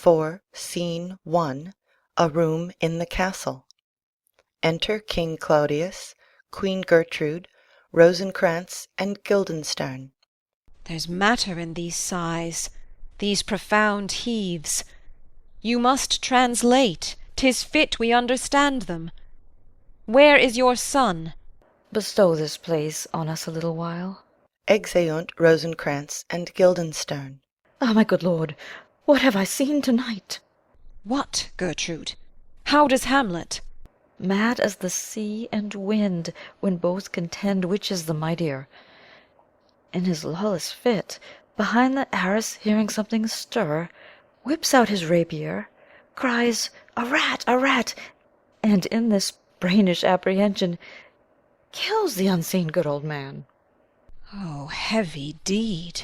4. Scene 1. A room in the castle. Enter King Claudius, Queen Gertrude, Rosencrantz, and Guildenstern. There's matter in these sighs, these profound heaves. You must translate, 'tis fit we understand them. Where is your son? Bestow this place on us a little while. Exeunt Rosencrantz and Guildenstern. Ah, my good lord, what have I seen to-night? What, Gertrude? How does Hamlet? Mad as the sea and wind, when both contend which is the mightier. In his lawless fit, behind the arras hearing something stir, whips out his rapier, cries, "A rat, a rat!" and in this brainish apprehension kills the unseen good old man. Oh, heavy deed!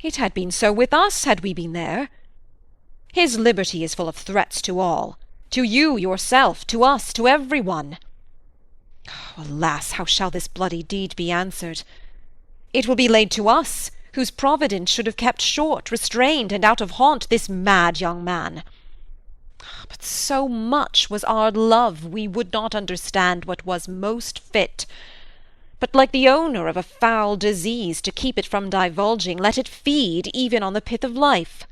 It had been so with us had we been there. His liberty is full of threats to all, to you yourself, to us, to every one. Oh, alas, how shall this bloody deed be answered? It will be laid to us, whose providence should have kept short, restrained, and out of haunt this mad young man. But so much was our love, we would not understand what was most fit, but like the owner of a foul disease, to keep it from divulging, let it feed even on the pith of life.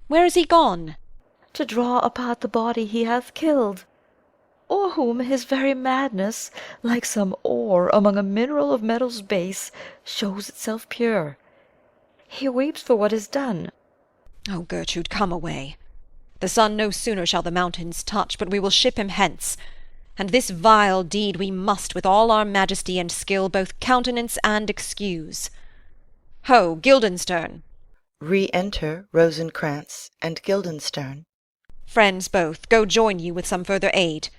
Where is he gone? To draw apart the body he hath killed, or whom his very madness, like some ore among a mineral of metal's base, shows itself pure. He weeps for what is done. Oh, Gertrude, come away. The sun no sooner shall the mountains touch, but we will ship him hence, and this vile deed we must with all our majesty and skill both countenance and excuse. Ho, Guildenstern! Re-enter Rosencrantz and Guildenstern. Friends both, go join you with some further aid.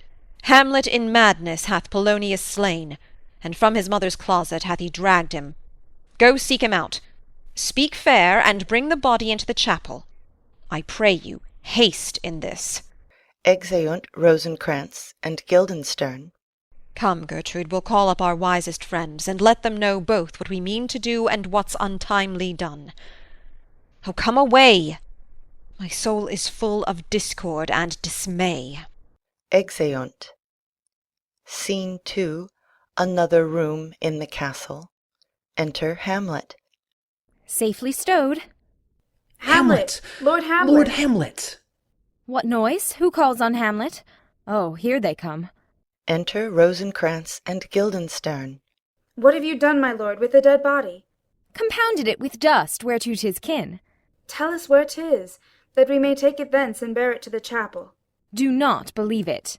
Hamlet in madness hath Polonius slain, and from his mother's closet hath he dragged him. Go seek him out. Speak fair, and bring the body into the chapel. I pray you, haste in this. Exeunt Rosencrantz and Guildenstern. Come, Gertrude, we'll call up our wisest friends, and let them know both what we mean to do and what's untimely done. Oh, come away! My soul is full of discord and dismay. Exeunt. Scene 2. Another room in the castle. Enter Hamlet. Safely stowed. Hamlet! Lord Hamlet! Lord Hamlet! What noise? Who calls on Hamlet? Oh, here they come. Enter Rosencrantz and Guildenstern. What have you done, my lord, with the dead body? Compounded it with dust whereto 'tis kin. Tell us where 'tis, that we may take it thence and bear it to the chapel. Do not believe it.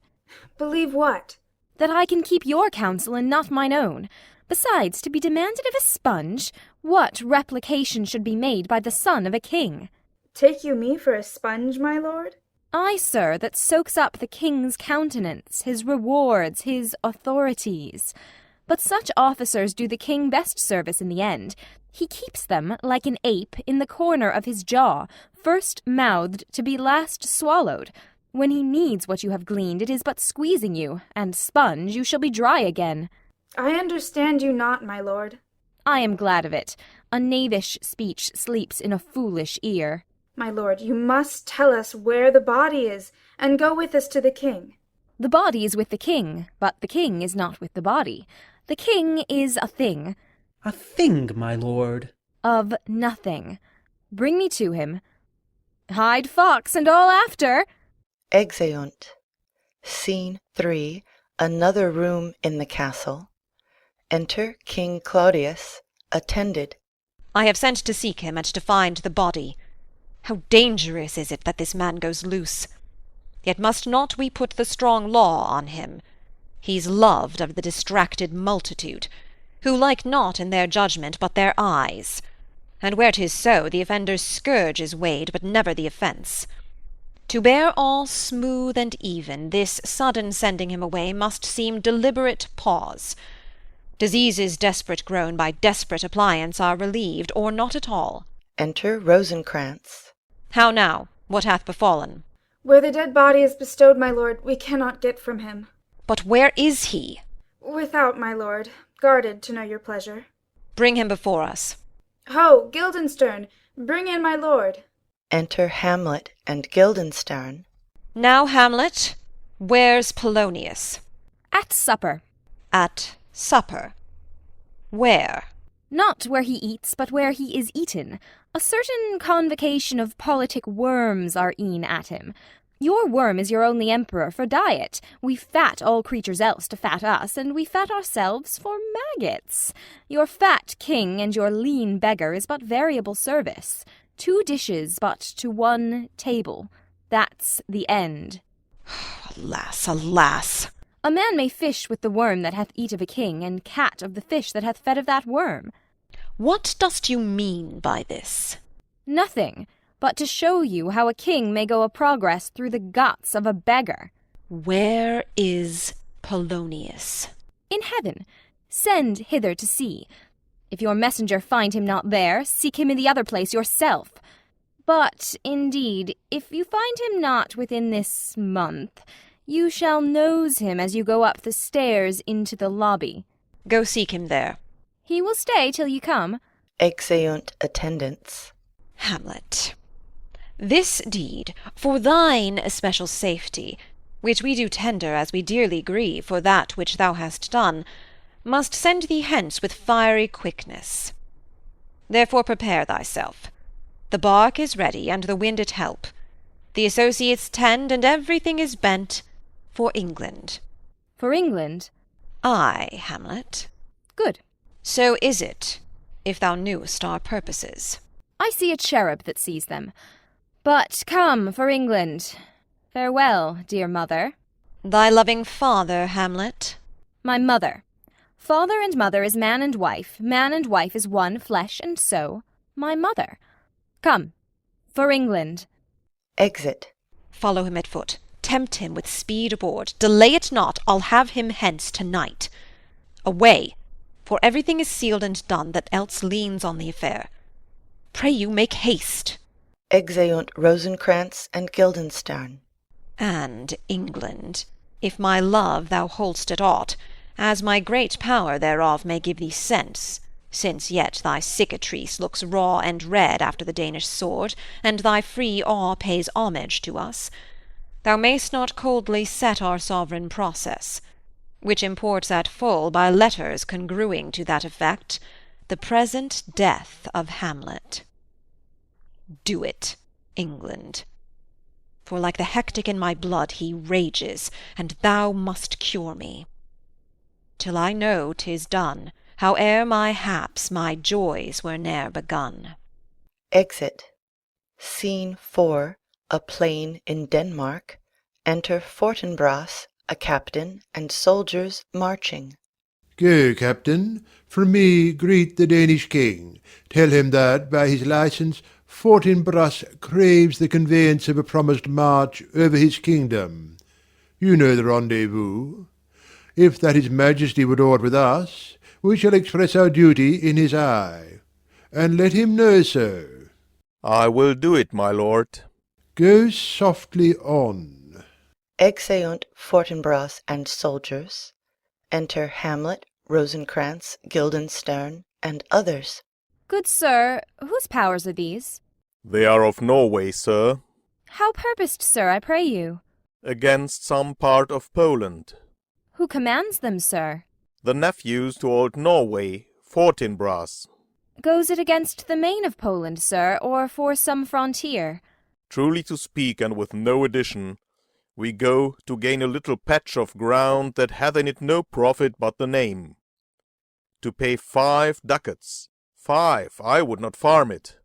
Believe what? That I can keep your counsel and not mine own. Besides, to be demanded of a sponge, what replication should be made by the son of a king? Take you me for a sponge, my lord? I, sir, that soaks up the king's countenance, his rewards, his authorities. But such officers do the king best service in the end. He keeps them, like an ape, in the corner of his jaw, first mouthed to be last swallowed. When he needs what you have gleaned, it is but squeezing you, and sponge, you shall be dry again. I understand you not, my lord. I am glad of it. A knavish speech sleeps in a foolish ear. My lord, you must tell us where the body is, and go with us to the king. The body is with the king, but the king is not with the body. The king is a thing. A thing, my lord. Of nothing. Bring me to him. Hide fox and all after. Exeunt. Scene 3. Another room in the castle. Enter King Claudius, attended. I have sent to seek him and to find the body. How dangerous is it that this man goes loose! Yet must not we put the strong law on him? He's loved of the distracted multitude, who like not in their judgment but their eyes. And where 'tis so, the offender's scourge is weighed, but never the offence. To bear all smooth and even, this sudden sending him away must seem deliberate pause. Diseases desperate grown by desperate appliance are relieved, or not at all. Enter Rosencrantz. How now? What hath befallen? Where the dead body is bestowed, my lord, we cannot get from him. But where is he? Without, my lord, guarded, to know your pleasure. Bring him before us. Ho, Guildenstern, bring in my lord. Enter Hamlet and Guildenstern. Now, Hamlet, where's Polonius? At supper. At supper. Where? Not where he eats, but where he is eaten. A certain convocation of politic worms are e'en at him. Your worm is your only emperor for diet. We fat all creatures else to fat us, and we fat ourselves for maggots. Your fat king and your lean beggar is but variable service. 2 dishes, but to 1 table. That's the end. Alas, alas! A man may fish with the worm that hath eat of a king, and cat of the fish that hath fed of that worm. What dost you mean by this? Nothing, but to show you how a king may go a progress through the guts of a beggar. Where is Polonius? In heaven. Send hither to see. If your messenger find him not there, seek him in the other place yourself. But, indeed, if you find him not within this month, you shall nose him as you go up the stairs into the lobby. Go seek him there. He will stay till you come. Exeunt attendants. Hamlet, this deed, for thine especial safety, which we do tender as we dearly grieve for that which thou hast done, must send thee hence with fiery quickness. Therefore prepare thyself. The bark is ready, and the wind it help. The associates tend, and everything is bent for England. For England? Ay, Hamlet. Good. So is it, if thou knewest our purposes. I see a cherub that sees them. But come for England. Farewell, dear mother. Thy loving father, Hamlet. My mother. Father and mother is man and wife is one flesh, and so my mother. Come, for England. Exit. Follow him at foot. Tempt him with speed aboard. Delay it not. I'll have him hence to-night. Away, for everything is sealed and done that else leans on the affair. Pray you, make haste. Exeunt Rosencrantz and Guildenstern. And England, if my love thou hold'st at aught, as my great power thereof may give thee sense, since yet thy cicatrice looks raw and red after the Danish sword, and thy free awe pays homage to us, thou mayst not coldly set our sovereign process, which imports at full, by letters congruing to that effect, the present death of Hamlet. Do it, England. For like the hectic in my blood he rages, and thou must cure me. Till I know 'tis done, howe'er my haps, my joys were ne'er begun. Exit. Scene 4. A plain in Denmark. Enter Fortinbras, a captain, and soldiers marching. Go, captain, from me greet the Danish king. Tell him that, by his license, Fortinbras craves the conveyance of a promised march over his kingdom. You know the rendezvous. If that his majesty would aught with us, we shall express our duty in his eye. And let him know so. I will do it, my lord. Go softly on. Exeunt Fortinbras and soldiers. Enter Hamlet, Rosencrantz, Guildenstern, and others. Good sir, whose powers are these? They are of Norway, sir. How purposed, sir, I pray you? Against some part of Poland. Who commands them, sir? The nephews to old Norway, Fortinbras. Goes it against the main of Poland, sir, or for some frontier? Truly to speak, and with no addition, we go to gain a little patch of ground that hath in it no profit but the name. To pay 5 ducats. 5, I would not farm it.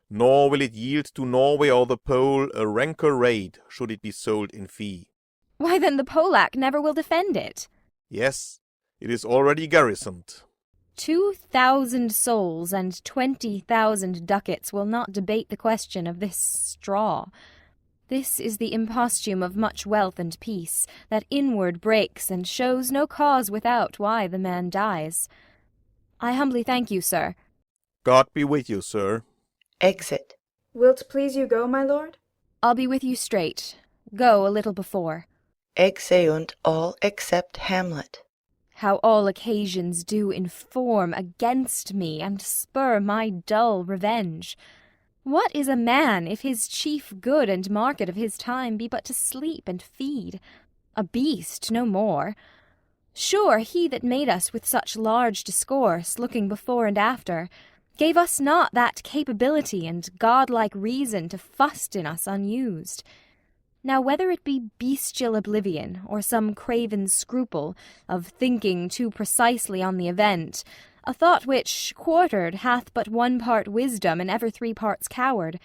Nor will it yield to Norway or the Pole a ranker rate, should it be sold in fee. Why then the Polack never will defend it. Yes, it is already garrisoned. 2,000 souls and 20,000 ducats will not debate the question of this straw. This is the imposthume of much wealth and peace, that inward breaks and shows no cause without why the man dies. I humbly thank you, sir. God be with you, sir. Exit. Will't please you go, my lord? I'll be with you straight. Go a little before. Exeunt all except Hamlet. How all occasions do inform against me, and spur my dull revenge. What is a man if his chief good and market of his time be but to sleep and feed? A beast, no more. Sure, he that made us with such large discourse, looking before and after, gave us not that capability and godlike reason to fust in us unused. Now whether it be bestial oblivion, or some craven scruple of thinking too precisely on the event, a thought which, quartered, hath but 1 part wisdom and ever 3 parts coward,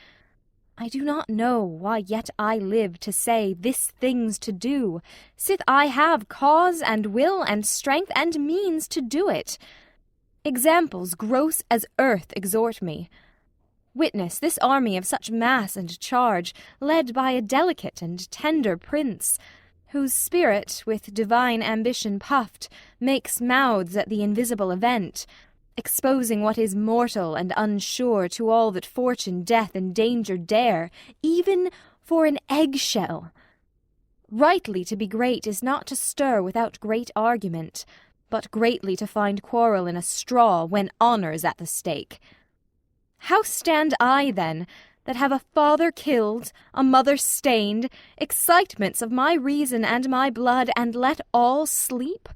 I do not know why yet I live to say this thing's to do, sith I have cause and will and strength and means to do it. Examples gross as earth exhort me. Witness this army of such mass and charge, led by a delicate and tender prince, whose spirit, with divine ambition puffed, makes mouths at the invisible event, exposing what is mortal and unsure to all that fortune, death, and danger dare, even for an egg-shell. Rightly to be great is not to stir without great argument, but greatly to find quarrel in a straw when honour's at the stake. How stand I, then, that have a father killed, a mother stained, excitements of my reason and my blood, and let all sleep?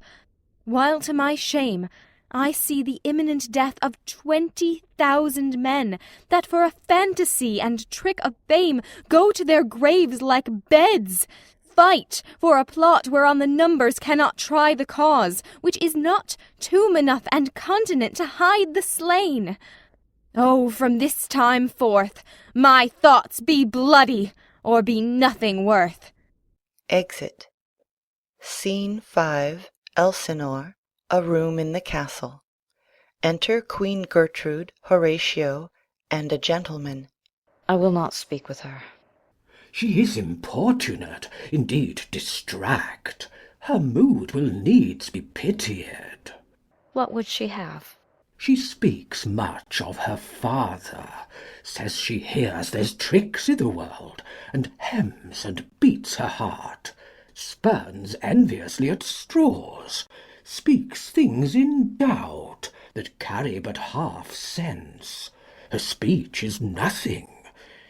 While to my shame I see the imminent death of 20,000 men, that for a fantasy and trick of fame go to their graves like beds, fight for a plot whereon the numbers cannot try the cause, which is not tomb enough and continent to hide the slain. Oh, from this time forth, my thoughts be bloody, or be nothing worth. Exit. Scene 5. Elsinore. A room in the castle. Enter Queen Gertrude, Horatio, and a gentleman. I will not speak with her. She is importunate, indeed distract. Her mood will needs be pitied. What would she have? She speaks much of her father, says she hears there's tricks i' the world, and hems and beats her heart, spurns enviously at straws, speaks things in doubt that carry but half sense. Her speech is nothing,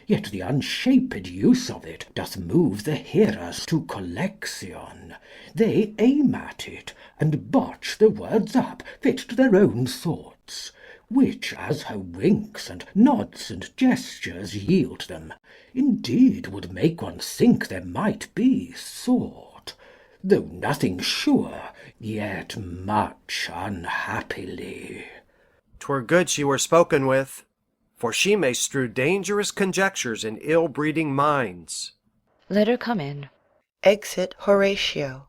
yet the unshaped use of it doth move the hearers to collection. They aim at it, and botch the words up fit to their own thoughts, which, as her winks and nods and gestures yield them, indeed would make one think there might be thought, though nothing sure, yet much unhappily. 'Twere good she were spoken with, for she may strew dangerous conjectures in ill-breeding minds. Let her come in. Exit Horatio.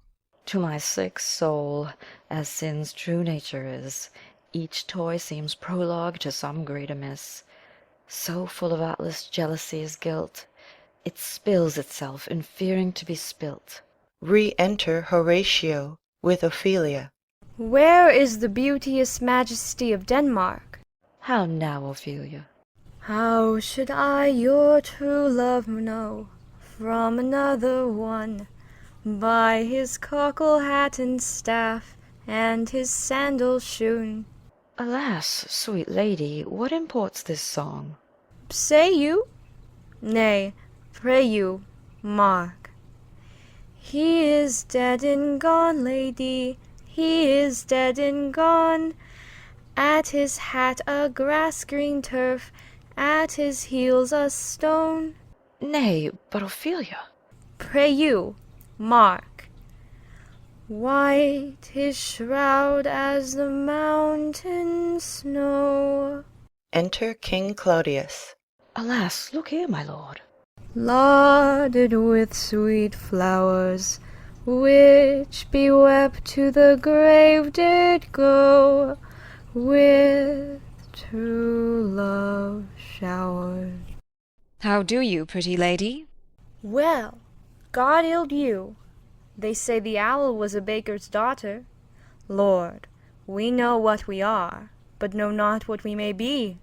To my sick soul, as sin's true nature is, each toy seems prologue to some great amiss. So full of artless jealousy is guilt, it spills itself in fearing to be spilt. Re-enter Horatio with Ophelia. Where is the beauteous majesty of Denmark? How now, Ophelia? How should I your true love know from another one? By his cockle hat and staff, and his sandal shoon. Alas, sweet lady, what imports this song? Say you? Nay, pray you, mark. He is dead and gone, lady, he is dead and gone. At his hat a grass-green turf, at his heels a stone. Nay, but Ophelia. Pray you, mark. White his shroud as the mountain snow. Enter King Claudius. Alas, look here, my lord. Lauded with sweet flowers, which bewept to the grave did go, with true love showered. How do you, pretty lady? Well, God ild you. They say the owl was a baker's daughter. Lord, we know what we are, but know not what we may be.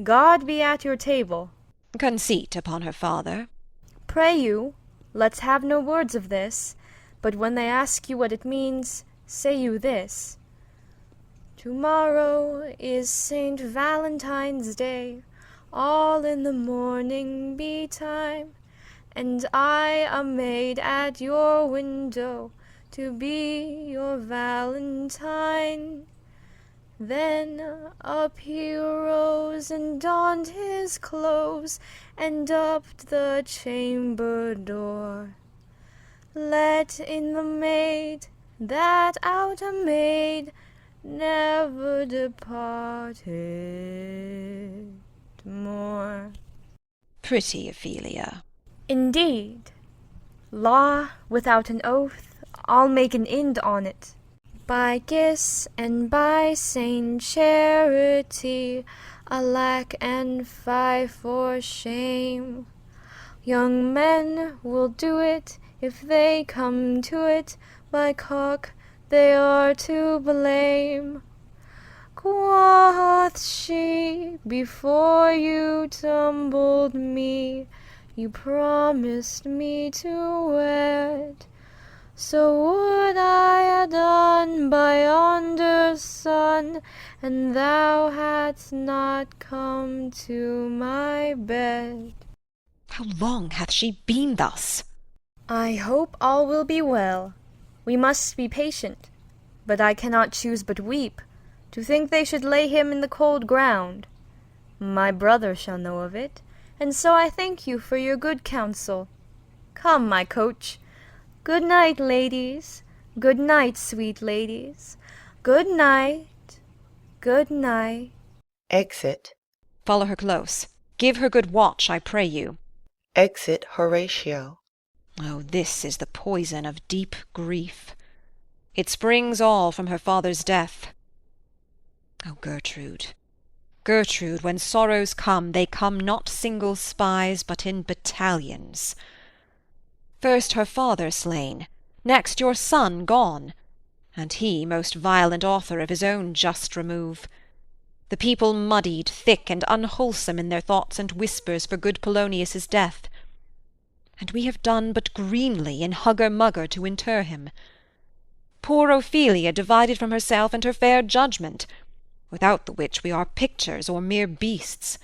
God be at your table. Conceit upon her father. Pray you, let's have no words of this, but when they ask you what it means, say you this. Tomorrow is St. Valentine's Day. all in the morning betime, and I a maid at your window to be your Valentine. Then up he rose and donned his clothes, and upped the chamber door. Let in the maid that out a maid never departed more. Pretty Ophelia. Indeed, law without an oath, I'll make an end on't. By kiss and by Saint Charity, alack and fie for shame. Young men will do it if they come to it, by cock they are to blame. Quoth she, before you tumbled me, you promised me to wed. So would I ha' done by yonder sun, and thou hadst not come to my bed. How long hath she been thus? I hope all will be well. We must be patient, but I cannot choose but weep, to think they should lay him in the cold ground. My brother shall know of it, and so I thank you for your good counsel. Come, my coach. Good night, ladies. Good night, sweet ladies. Good night. Good night. Exit. Follow her close. Give her good watch, I pray you. Exit Horatio. Oh, this is the poison of deep grief. It springs all from her father's death. Oh, Gertrude, Gertrude, when sorrows come, they come not single spies, but in battalions. First her father slain, next your son gone, and he most violent author of his own just remove. The people muddied, thick, and unwholesome in their thoughts and whispers for good Polonius's death. And we have done but greenly in hugger-mugger to inter him. Poor Ophelia divided from herself and her fair judgment, without the which we are pictures or mere beasts.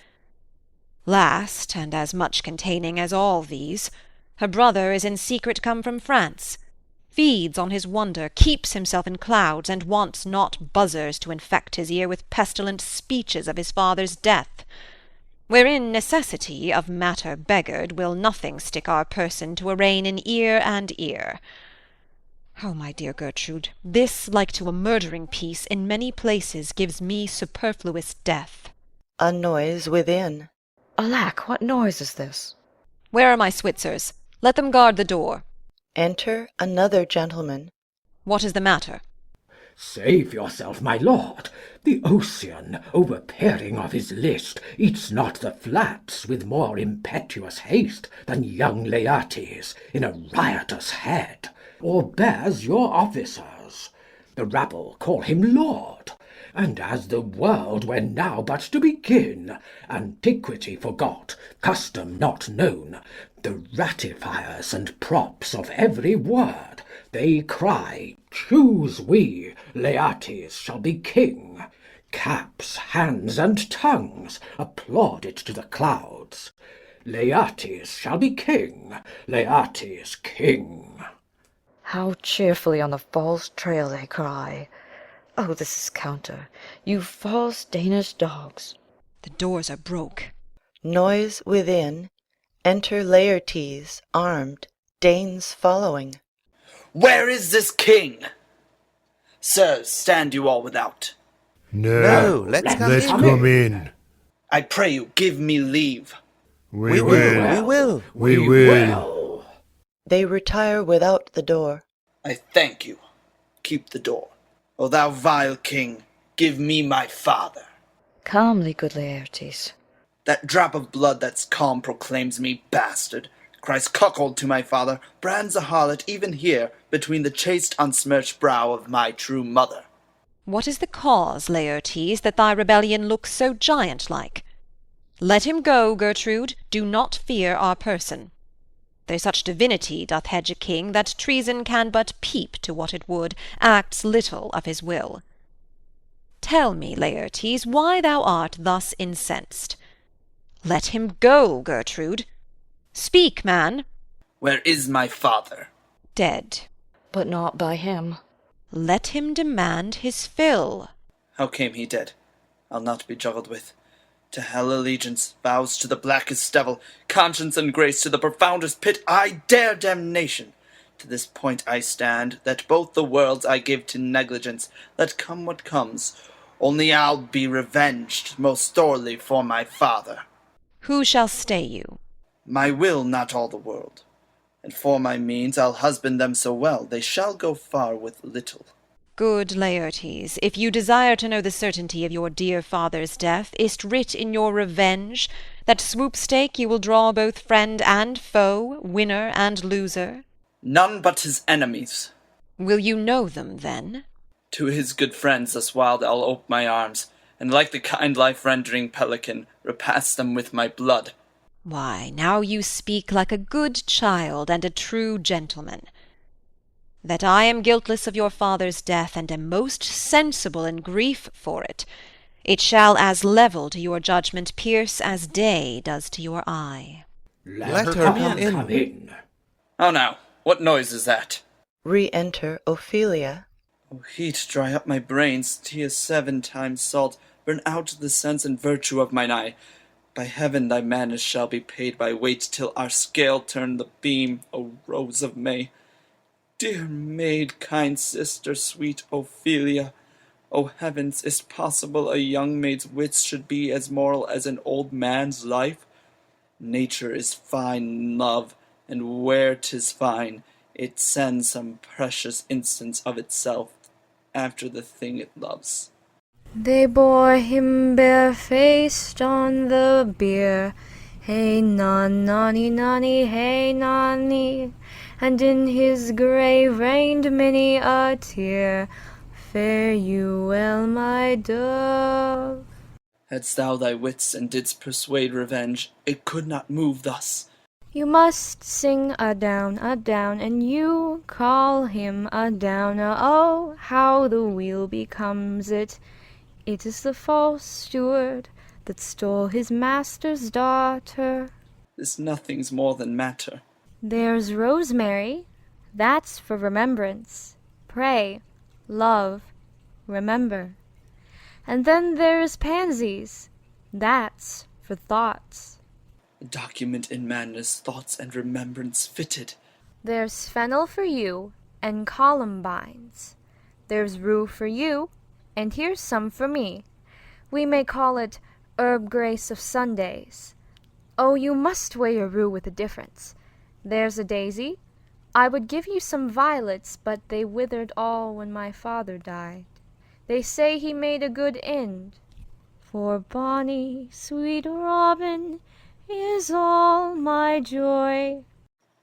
Last, and as much containing as all these, her brother is in secret come from France, feeds on his wonder, keeps himself in clouds, and wants not buzzers to infect his ear with pestilent speeches of his father's death, wherein necessity, of matter beggared, will nothing stick our person to arraign in ear and ear. Oh, my dear Gertrude, this, like to a murdering piece, in many places gives me superfluous death. A noise within. Alack, what noise is this? Where are my Switzers? Let them guard the door. Enter another gentleman. What is the matter? Save yourself, my lord. The Ocean, overpeering of his list, eats not the flats with more impetuous haste than young Laertes in a riotous head, or bears your officers. The rabble call him lord, and as the world were now but to begin, antiquity forgot, custom not known, the ratifiers and props of every word, they cry, choose we, Laertes shall be king. Caps, hands, and tongues applaud it to the clouds. Laertes shall be king, Laertes king. How cheerfully on the false trail they cry. Oh, this is counter, you false Danish dogs. The doors are broke. Noise within. Enter Laertes, armed, Danes following. Where is this king? Sirs, stand you all without. No, let's come in. I pray you, give me leave. We will. We will. They retire without the door. I thank you. Keep the door. O thou vile king, give me my father. Calmly, good Laertes. That drop of blood that's calm proclaims me bastard, cries cuckold to my father, brands a harlot even here, between the chaste unsmirched brow of my true mother. What is the cause, Laertes, that thy rebellion looks so giant-like? Let him go, Gertrude, do not fear our person. There such divinity doth hedge a king, that treason can but peep to what it would, acts little of his will. Tell me, Laertes, why thou art thus incensed. Let him go, Gertrude. Speak, man. Where is my father? Dead. But not by him. Let him demand his fill. How came he dead? I'll not be juggled with. To hell allegiance, vows to the blackest devil, conscience and grace to the profoundest pit, I dare damnation. To this point I stand, that both the worlds I give to negligence, let come what comes, only I'll be revenged most sorely for my father. Who shall stay you? My will, not all the world. And for my means I'll husband them so well, they shall go far with little. Good Laertes, if you desire to know the certainty of your dear father's death, is't writ in your revenge, that swoop-stake you will draw both friend and foe, winner and loser? None but his enemies. Will you know them, then? To his good friends thus wild I'll ope my arms, and like the kind life-rendering pelican, repass them with my blood. Why, now you speak like a good child and a true gentleman. That I am guiltless of your father's death, and am most sensible in grief for it, it shall as level to your judgment pierce as day does to your eye. Let her come in. How now? What noise is that? Re-enter Ophelia. O heat, dry up my brains, tears 7 times salt, burn out the sense and virtue of mine eye. By heaven thy madness shall be paid by weight, till our scale turn the beam, O rose of May. Dear maid, kind sister, sweet Ophelia, O heavens, is't possible a young maid's wits should be as moral as an old man's life? Nature is fine in love, and where 'tis fine, it sends some precious instance of itself after the thing it loves. They bore him barefaced on the bier. Hey non nonny nonny, hey nonny, and in his grave rained many a tear. Fare you well, my dove. Hadst thou thy wits and didst persuade revenge, it could not move thus. You must sing a down, and you call him a downer. Oh, how the wheel becomes it. It is the false steward that stole his master's daughter. This nothing's more than matter. There's rosemary, that's for remembrance. Pray, love, remember. And then there's pansies, that's for thoughts. A document in madness, thoughts and remembrance fitted. There's fennel for you, and columbines. There's rue for you, and here's some for me. We may call it herb grace of Sundays. Oh, you must weigh your rue with a difference. There's a daisy. I would give you some violets, but they withered all when my father died. They say he made a good end. For bonny, sweet Robin is all my joy.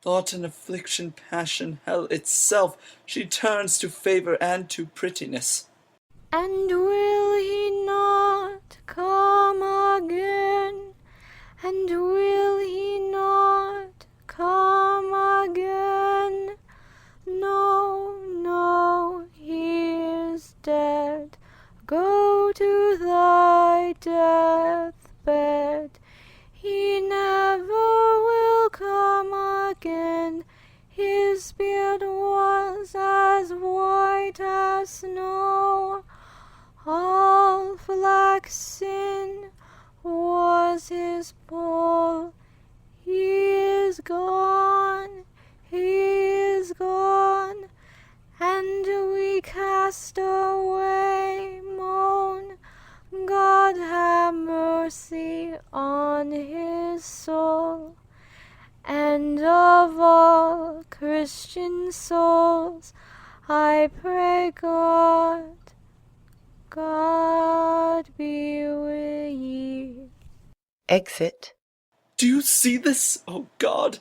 Thought and affliction, passion, hell itself, she turns to favour and to prettiness. And will he not come again? And will he not come again? No, no, he is dead. Go to thy deathbed. He never will come again. His beard was as white as snow. All flaxen was his poll. He is gone, and we cast away moan. God have mercy on his soul. And of all Christian souls, I pray God be with ye. Exit. Do you see this, O God?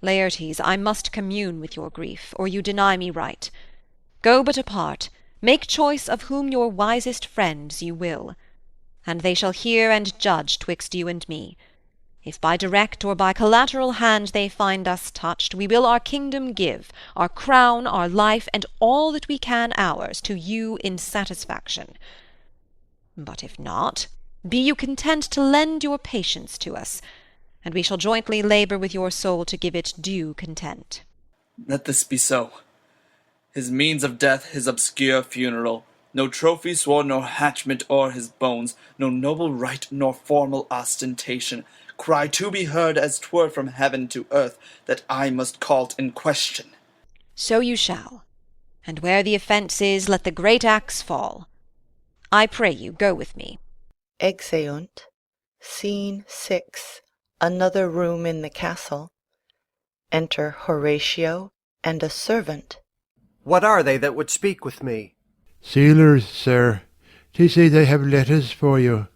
Laertes, I must commune with your grief, or you deny me right. Go but apart, make choice of whom your wisest friends you will, and they shall hear and judge twixt you and me. If by direct or by collateral hand they find us touched, we will our kingdom give, our crown, our life, and all that we can ours, to you in satisfaction. But if not, Be you content to lend your patience to us, and we shall jointly labour with your soul to give it due content. Let this be so. His means of death, his obscure funeral, no trophy sword nor hatchment o'er his bones, no noble rite nor formal ostentation, cry to be heard as 'twere from heaven to earth, that I must call't in question. So you shall, and where the offence is, let the great axe fall. I pray you, go with me. Exeunt. Scene 6. Another room in the castle. Enter Horatio and a servant. What are they that would speak with me? Sailors, sir. They say they have letters for you.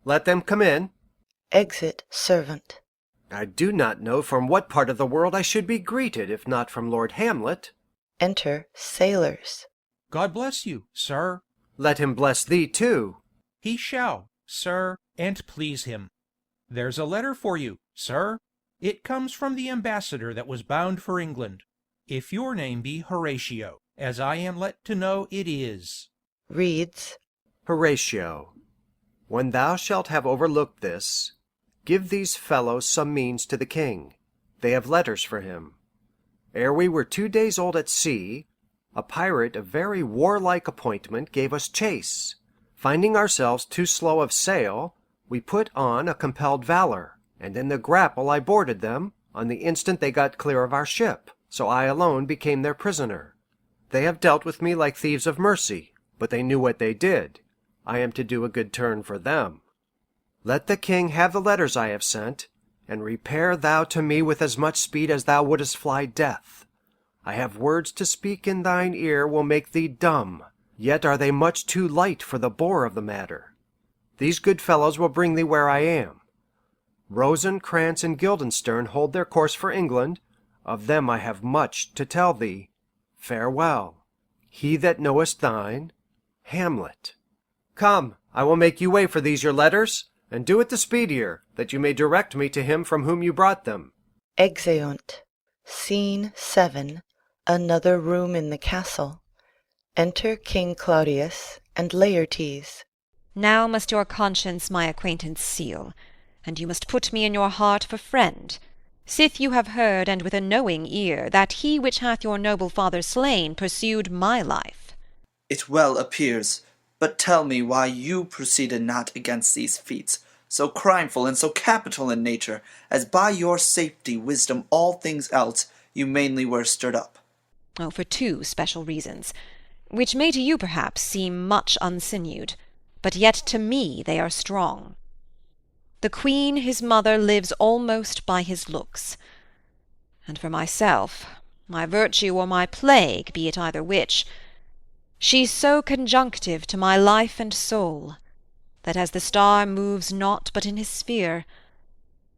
Let them come in. Exit servant. I do not know from what part of the world I should be greeted, if not from Lord Hamlet. Enter sailors. God bless you, sir. Let him bless thee too. He shall, sir, and please him. There's a letter for you, sir. It comes from the ambassador that was bound for England. If your name be Horatio, as I am let to know it is. Reads. Horatio, when thou shalt have overlooked this, give these fellows some means to the king. They have letters for him. Ere we were 2 days old at sea, a pirate of very warlike appointment gave us chase. Finding ourselves too slow of sail, we put on a compelled valor, and in the grapple I boarded them, on the instant they got clear of our ship, so I alone became their prisoner. They have dealt with me like thieves of mercy, but they knew what they did. I am to do a good turn for them. Let the king have the letters I have sent, and repair thou to me with as much speed as thou wouldest fly death. I have words to speak in thine ear will make thee dumb, yet are they much too light for the bore of the matter. These good fellows will bring thee where I am. Rosencrantz and Guildenstern hold their course for England. Of them I have much to tell thee. Farewell. He that knowest thine, Hamlet. Come, I will make you way for these your letters, and do it the speedier, that you may direct me to him from whom you brought them. Exeunt. Scene 7. Another room in the castle. Enter King Claudius and Laertes. Now must your conscience my acquaintance seal, and you must put me in your heart for friend, sith you have heard, and with a knowing ear, that he which hath your noble father slain pursued my life. It well appears. But tell me why you proceeded not against these feats, so crimeful and so capital in nature, as by your safety, wisdom, all things else, you mainly were stirred up. Oh, for 2 special reasons, which may to you perhaps seem much unsinewed, but yet to me they are strong. The queen his mother lives almost by his looks, and for myself, my virtue or my plague, be it either which, she's so conjunctive to my life and soul, that as the star moves not but in his sphere,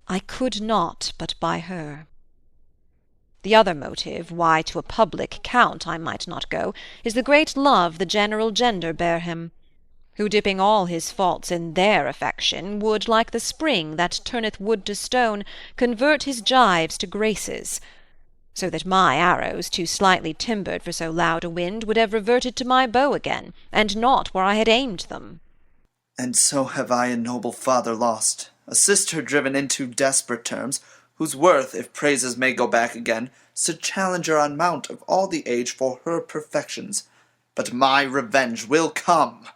I could not but by her. The other motive, why to a public count I might not go, is the great love the general gender bear him, who dipping all his faults in their affection, would, like the spring that turneth wood to stone, convert his gyves to graces, so that my arrows, too slightly timbered for so loud a wind, would have reverted to my bow again, and not where I had aimed them. And so have I a noble father lost, a sister driven into desperate terms, whose worth, if praises may go back again, stood challenger on mount of all the age for her perfections. But my revenge will come.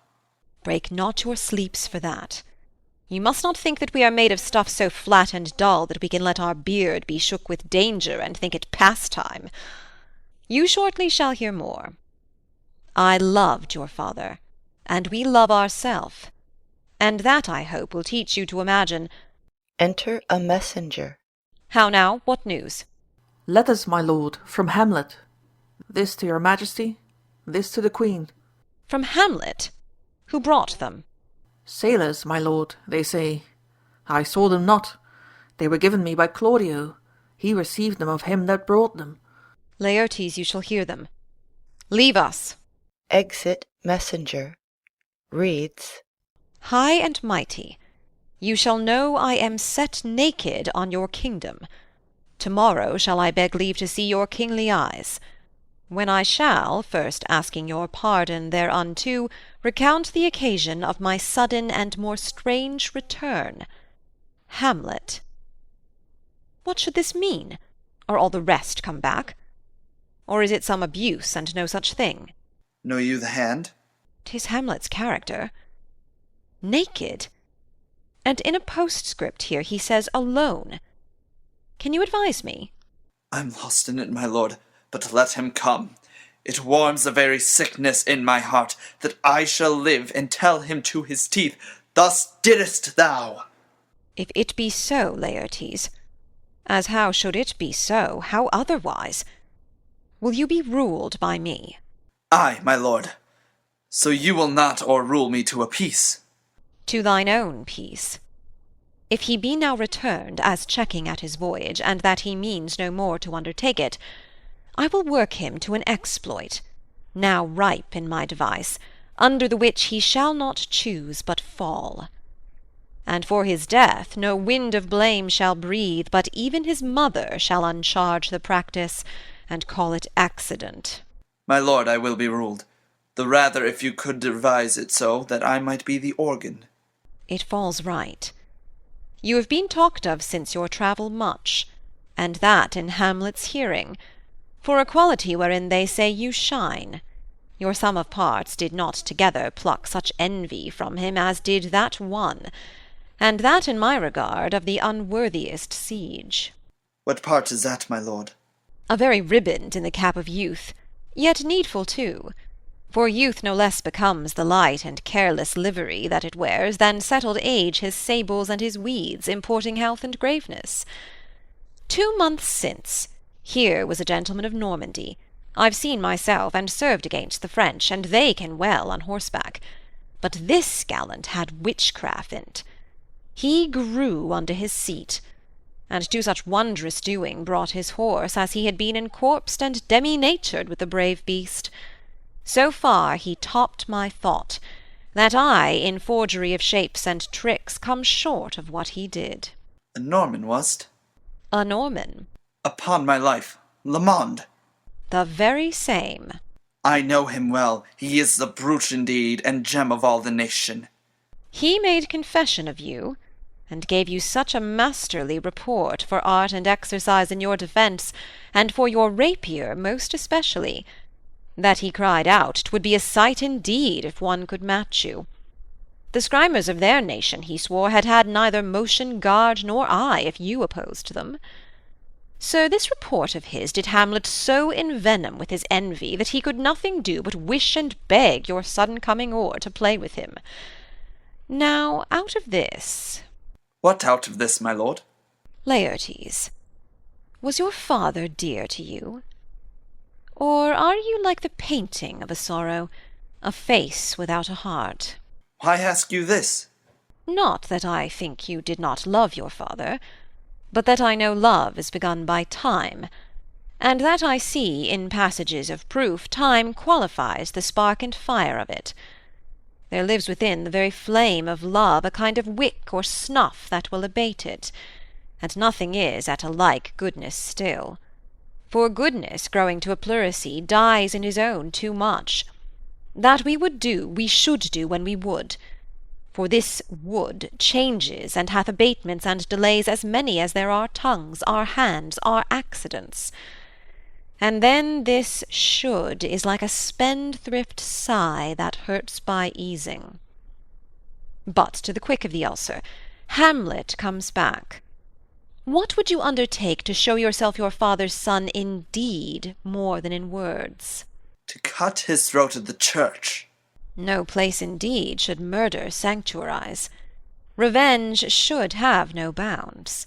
Break not your sleeps for that. You must not think that we are made of stuff so flat and dull that we can let our beard be shook with danger and think it pastime. You shortly shall hear more. I loved your father, and we love ourself, and that, I hope, will teach you to imagine. Enter a messenger. How now? What news? Letters, my lord, from Hamlet. This to your majesty, this to the queen. From Hamlet? Who brought them? Sailors, my lord, they say. I saw them not. They were given me by Claudio. He received them of him that brought them. Laertes, you shall hear them. Leave us. Exit messenger. Reads. High and mighty, you shall know I am set naked on your kingdom. Tomorrow shall I beg leave to see your kingly eyes. when I shall, first asking your pardon thereunto, recount the occasion of my sudden and more strange return. Hamlet. What should this mean? Are all the rest come back? Or is it some abuse, and no such thing? Know you the hand? 'Tis Hamlet's character. Naked? And in a postscript here he says alone. Can you advise me? I'm lost in it, my lord, but let him come. It warms the very sickness in my heart, that I shall live and tell him to his teeth, Thus didst thou. If it be so, Laertes, as how should it be so, how otherwise? Will you be ruled by me? Ay, my lord. So you will not o'errule me to a peace? To thine own peace. If he be now returned, as checking at his voyage, and that he means no more to undertake it, I will work him to an exploit, now ripe in my device, under the which he shall not choose but fall. And for his death no wind of blame shall breathe, but even his mother shall uncharge the practice, and call it accident. My lord, I will be ruled, the rather if you could devise it so, that I might be the organ. It falls right. You have been talked of since your travel much, and that in Hamlet's hearing, for a quality wherein they say you shine. Your sum of parts did not together pluck such envy from him as did that one, and that in my regard of the unworthiest siege. What part is that, my lord? A very riband in the cap of youth, yet needful too. For youth no less becomes the light and careless livery that it wears than settled age his sables and his weeds, importing health and graveness. 2 months since, here was a gentleman of Normandy. I've seen myself, and served against the French, and they can well on horseback. But this gallant had witchcraft in't. He grew under his seat, and to such wondrous doing brought his horse, as he had been encorpsed and demi-natured with the brave beast. So far he topped my thought, that I, in forgery of shapes and tricks, come short of what he did. A Norman, was't? A Norman. Upon my life, Lamond. The very same. I know him well. He is the brute indeed, and gem of all the nation. He made confession of you, and gave you such a masterly report for art and exercise in your defence, and for your rapier most especially, that he cried out 'twould be a sight indeed if one could match you. The scrimmers of their nation, he swore, had had neither motion, guard, nor eye, if you opposed them. So this report of his did Hamlet so envenom with his envy, that he could nothing do but wish and beg your sudden coming o'er to play with him. Now out of this— What out of this, my lord? Laertes, was your father dear to you? Or are you like the painting of a sorrow, a face without a heart? Why ask you this? Not that I think you did not love your father, but that I know love is begun by time, and that I see, in passages of proof, time qualifies the spark and fire of it. There lives within the very flame of love a kind of wick or snuff that will abate it, and nothing is at a like goodness still. For goodness, growing to a pleurisy, dies in his own too much. That we would do, we should do when we would. For this would changes, and hath abatements and delays as many as there are tongues, are hands, are accidents. And then this should is like a spendthrift sigh that hurts by easing. But to the quick of the ulcer, Hamlet comes back. What would you undertake to show yourself your father's son in deed more than in words? To cut his throat at the church. No place indeed should murder sanctuarize. Revenge should have no bounds.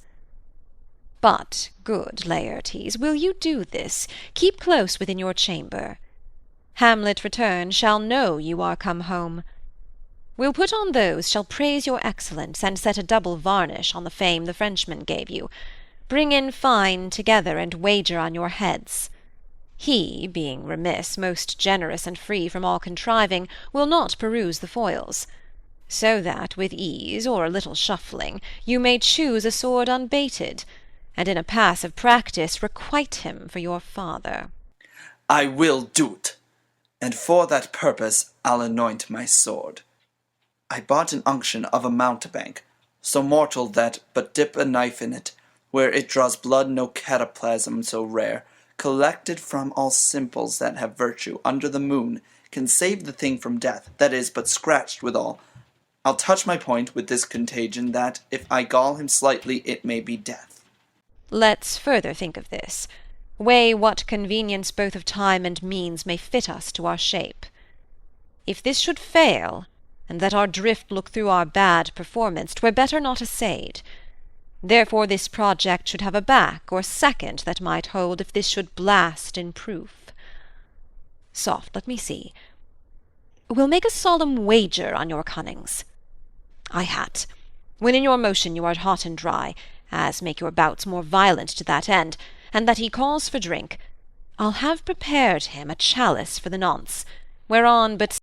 But, good Laertes, will you do this? Keep close within your chamber. Hamlet return shall know you are come home. We'll put on those shall praise your excellence, and set a double varnish on the fame the Frenchman gave you. Bring in fine together, and wager on your heads. He, being remiss, most generous and free from all contriving, will not peruse the foils. So that, with ease, or a little shuffling, you may choose a sword unbaited, and in a pass of practice requite him for your father. I will do't, and for that purpose I'll anoint my sword. I bought an unction of a mountebank, so mortal that but dip a knife in it, where it draws blood no cataplasm so rare, collected from all simples that have virtue under the moon, can save the thing from death, that is but scratched withal. I'll touch my point with this contagion, that if I gall him slightly it may be death. Let's further think of this. Weigh what convenience both of time and means may fit us to our shape. If this should fail, and that our drift look through our bad performance, 'twere better not assayed. Therefore this project should have a back or second that might hold if this should blast in proof. Soft, let me see. We'll make a solemn wager on your cunnings. I hat, when in your motion you are hot and dry, as make your bouts more violent to that end, and that he calls for drink, I'll have prepared him a chalice for the nonce, whereon but